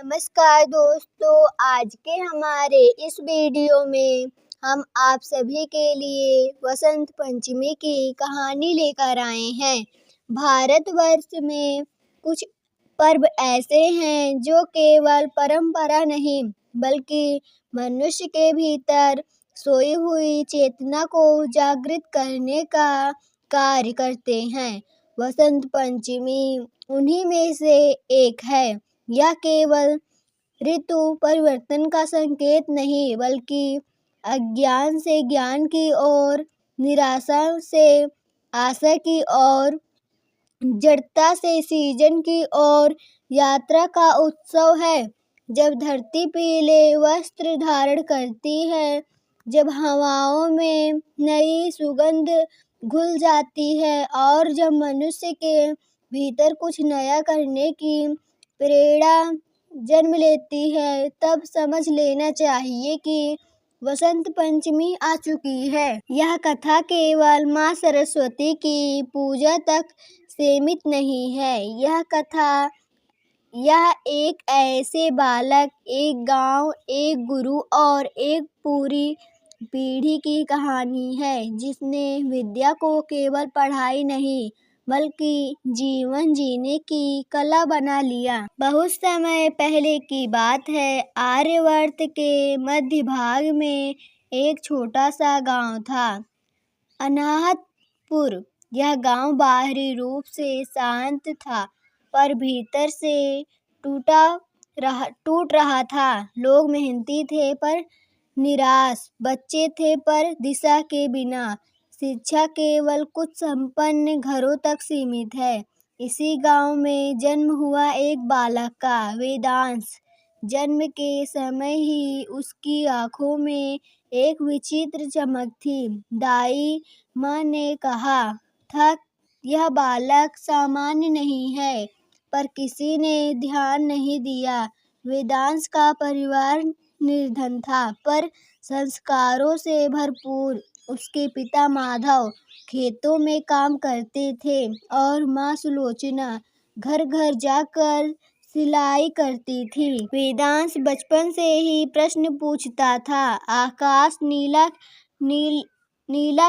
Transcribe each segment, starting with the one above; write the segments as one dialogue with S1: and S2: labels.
S1: नमस्कार दोस्तों, आज के हमारे इस वीडियो में हम आप सभी के लिए वसंत पंचमी की कहानी लेकर आए हैं। भारतवर्ष में कुछ पर्व ऐसे हैं जो केवल परंपरा नहीं बल्कि मनुष्य के भीतर सोई हुई चेतना को जागृत करने का कार्य करते हैं। वसंत पंचमी उन्हीं में से एक है। यह केवल ऋतु परिवर्तन का संकेत नहीं बल्कि अज्ञान से ज्ञान की ओर, निराशा से आशा की ओर, जड़ता से सृजन की ओर यात्रा का उत्सव है। जब धरती पीले वस्त्र धारण करती है, जब हवाओं में नई सुगंध घुल जाती है और जब मनुष्य के भीतर कुछ नया करने की प्रेरणा जन्म लेती है, तब समझ लेना चाहिए कि वसंत पंचमी आ चुकी है। यह कथा केवल माँ सरस्वती की पूजा तक सीमित नहीं है। यह एक ऐसे बालक, एक गांव, एक गुरु और एक पूरी पीढ़ी की कहानी है जिसने विद्या को केवल पढ़ाई नहीं बल्कि जीवन जीने की कला बना लिया। बहुत समय पहले की बात है। आर्यावर्त के मध्य भाग में एक छोटा सा गांव था, अनाहतपुर। यह गांव बाहरी रूप से शांत था पर भीतर से टूट रहा था। लोग मेहनती थे पर निराश, बच्चे थे पर दिशा के बिना। शिक्षा केवल कुछ संपन्न घरों तक सीमित है। इसी गांव में जन्म हुआ एक बालक का, वेदांश। जन्म के समय ही उसकी आंखों में एक विचित्र चमक थी। दाई माँ ने कहा था यह बालक सामान्य नहीं है, पर किसी ने ध्यान नहीं दिया। वेदांश का परिवार निर्धन था पर संस्कारों से भरपूर। उसके पिता माधव खेतों में काम करते थे और माँ सुलोचना घर घर जाकर सिलाई करती थी। वेदांश बचपन से ही प्रश्न पूछता था, आकाश नीला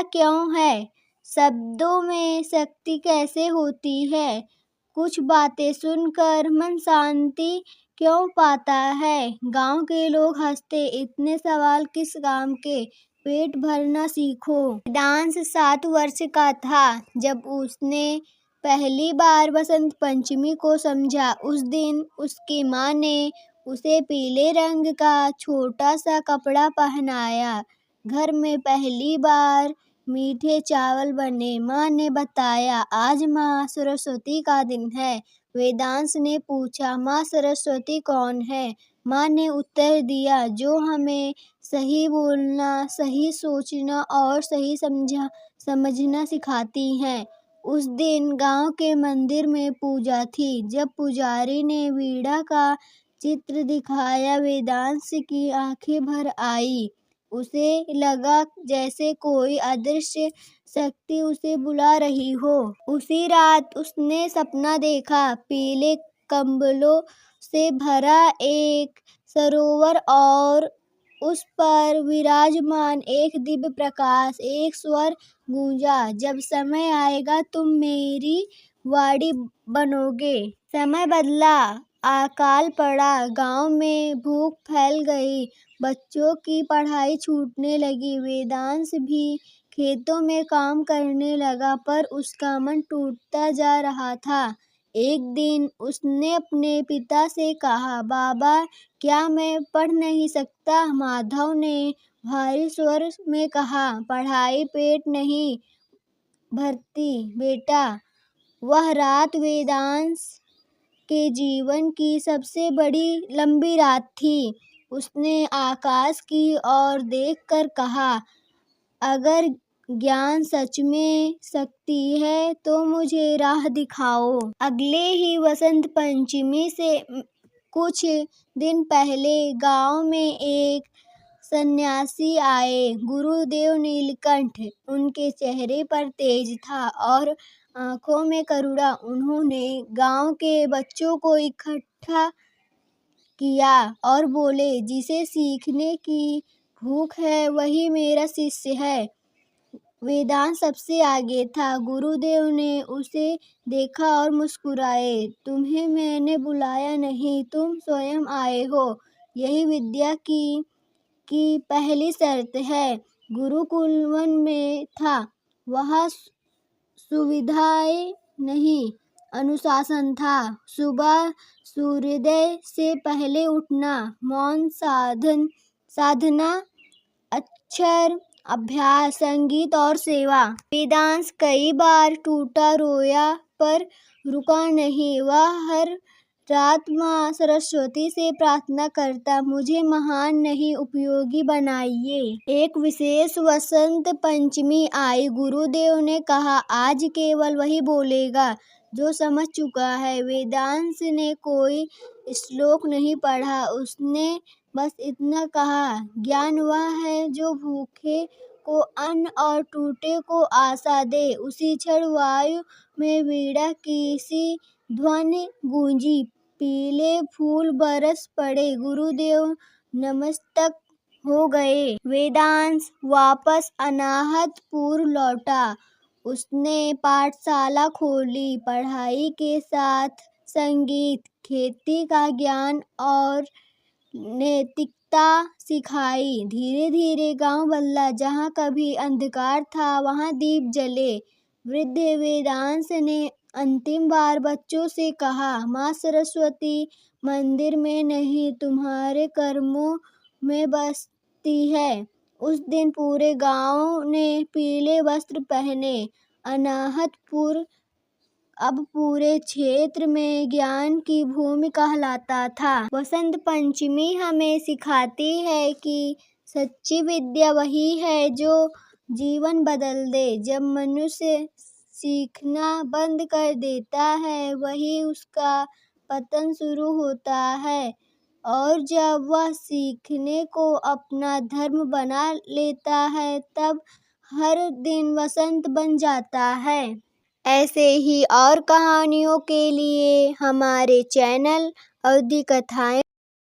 S1: क्यों है? शब्दों में शक्ति कैसे होती है? कुछ बातें सुनकर मन शांति क्यों पाता है? गांव के लोग हंसते, इतने सवाल किस काम के, पेट भरना सीखो। वेदांश 7 वर्ष का था जब उसने पहली बार वसंत पंचमी को समझा। उस दिन उसकी माँ ने उसे पीले रंग का छोटा सा कपड़ा पहनाया। घर में पहली बार मीठे चावल बने। माँ ने बताया, आज माँ सरस्वती का दिन है। वेदांश ने पूछा, माँ सरस्वती कौन है? माँ ने उत्तर दिया, जो हमें सही बोलना, सही सोचना और सही समझना सिखाती हैं। उस दिन गांव के मंदिर में पूजा थी। जब पुजारी ने वीणा का चित्र दिखाया, वेदांश की आंखें भर आई। उसे लगा जैसे कोई अदृश्य शक्ति उसे बुला रही हो। उसी रात उसने सपना देखा, पीले कंबलों से भरा एक सरोवर और उस पर विराजमान एक दिव्य प्रकाश। एक स्वर गूंजा, जब समय आएगा तुम मेरी वाणी बनोगे। समय बदला, अकाल पड़ा, गांव में भूख फैल गई, बच्चों की पढ़ाई छूटने लगी। वेदांश भी खेतों में काम करने लगा पर उसका मन टूटता जा रहा था। एक दिन उसने अपने पिता से कहा, बाबा क्या मैं पढ़ नहीं सकता? माधव ने भारी स्वर में कहा, पढ़ाई पेट नहीं भरती बेटा। वह रात वेदांश के जीवन की सबसे बड़ी लंबी रात थी। उसने आकाश की ओर देखकर कहा, अगर ज्ञान सच में शक्ति है तो मुझे राह दिखाओ। अगले ही वसंत पंचमी से कुछ दिन पहले गांव में एक सन्यासी आए, गुरुदेव नीलकंठ। उनके चेहरे पर तेज था और आंखों में करुणा। उन्होंने गांव के बच्चों को इकट्ठा किया और बोले, जिसे सीखने की भूख है वही मेरा शिष्य है। वेदांत सबसे आगे था। गुरुदेव ने उसे देखा और मुस्कुराए। तुम्हें मैंने बुलाया नहीं, तुम स्वयं आए हो। यही विद्या की पहली शर्त है। गुरुकुल में था। वहाँ सुविधाएं नहीं, अनुशासन था। सुबह सूर्योदय से पहले उठना, मौन साधना, अक्षर अभ्यास, संगीत और सेवा। वेदांत कई बार टूटा, रोया, पर रुका नहीं। वह हर रात माँ सरस्वती से प्रार्थना करता, मुझे महान नहीं उपयोगी बनाइए। एक विशेष वसंत पंचमी आई। गुरुदेव ने कहा, आज केवल वही बोलेगा जो समझ चुका है। वेदांत ने कोई श्लोक नहीं पढ़ा। उसने बस इतना कहा, ज्ञान वह है जो भूखे को अन्न और टूटे को आशा दे। उसी क्षण वायु में वीणा की सी ध्वनि गूंजी। पीले फूल बरस पड़े। गुरुदेव नतमस्तक हो गए। वेदांत वापस अनाहतपुर लौटा। उसने पाठशाला खोली। पढ़ाई के साथ संगीत, खेती का ज्ञान और नैतिकता सिखाई। धीरे धीरे गांव बदला। जहाँ कभी अंधकार था वहाँ दीप जले। वृद्ध वेदांत ने अंतिम बार बच्चों से कहा, माँ सरस्वती मंदिर में नहीं, तुम्हारे कर्मों में बसती है। उस दिन पूरे गांव ने पीले वस्त्र पहने। अनाहतपुर अब पूरे क्षेत्र में ज्ञान की भूमि कहलाता था। वसंत पंचमी हमें सिखाती है कि सच्ची विद्या वही है जो जीवन बदल दे। जब मनुष्य सीखना बंद कर देता है वही उसका पतन शुरू होता है, और जब वह सीखने को अपना धर्म बना लेता है तब हर दिन वसंत बन जाता है। ऐसे ही और कहानियों के लिए हमारे चैनल अवधी कथाएं